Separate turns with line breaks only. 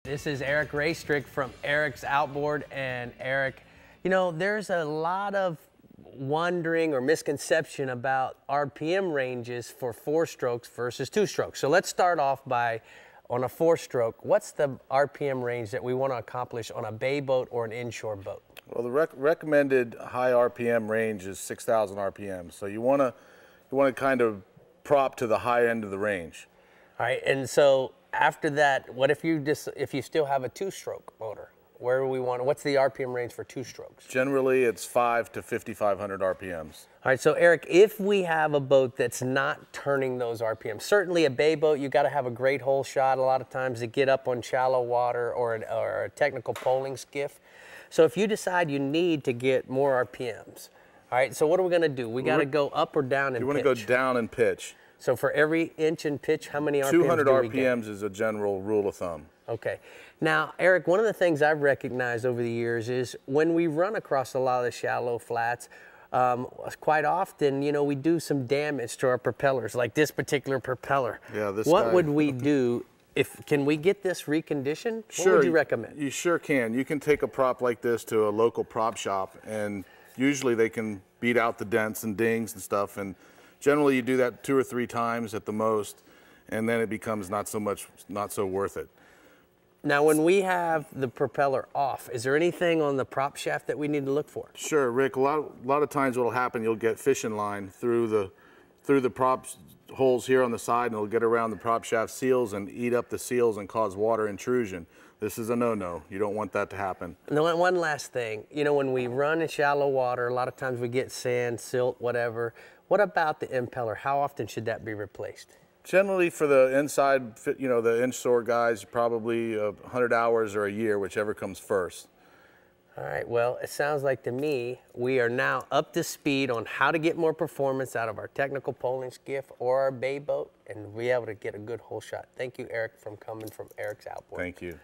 This is Eric Raistrick from Eric's Outboard. And Eric, you know, there's a lot of wondering or misconception about RPM ranges for 4 strokes versus 2 strokes. So let's start off by, on a 4-stroke, what's the RPM range that we want to accomplish on a bay boat or an inshore boat?
Well, the recommended high RPM range is 6,000 RPM. So you want to kind of prop to the high end of the range.
All right, and so after that, what if you still have a 2-stroke motor? Where do we want? What's the RPM range for 2 strokes?
Generally, it's 5 to 5,500 RPMs.
All right, so Eric, if we have a boat that's not turning those RPMs, certainly a bay boat, you got to have a great hole shot a lot of times to get up on shallow water or a technical poling skiff. So if you decide you need to get more RPMs, all right, so what are we going to do? We got to go up or down in pitch?
You want to go down in pitch.
So for every inch in pitch, how many RPMs
200
do we get?
RPMs is a general rule of thumb.
Okay. Now, Eric, one of the things I've recognized over the years is when we run across a lot of the shallow flats, quite often, you know, we do some damage to our propellers, like this particular propeller.
Yeah, this
What
guy.
would we do? Can we get this reconditioned?
Sure.
What would you recommend?
You sure can. You can take a prop like this to a local prop shop, and usually they can beat out the dents and dings and stuff. And generally, you do that 2 or 3 times at the most, and then it becomes not so worth it.
Now, when we have the propeller off, is there anything on the prop shaft that we need to look for?
Sure, Rick. A lot of times, what'll happen, you'll get fishing line through the prop holes here on the side, and it'll get around the prop shaft seals and eat up the seals and cause water intrusion. This is a no-no. You don't want that to happen.
And one last thing, you know, when we run in shallow water, a lot of times we get sand, silt, whatever. What about the impeller? How often should that be replaced?
Generally, for the inside, you know, the inshore guys, probably 100 hours or a year, whichever comes first.
All right, well, it sounds like to me we are now up to speed on how to get more performance out of our technical poling skiff or our bay boat and be able to get a good hole shot. Thank you, Eric, from coming from Eric's Outboard.
Thank you.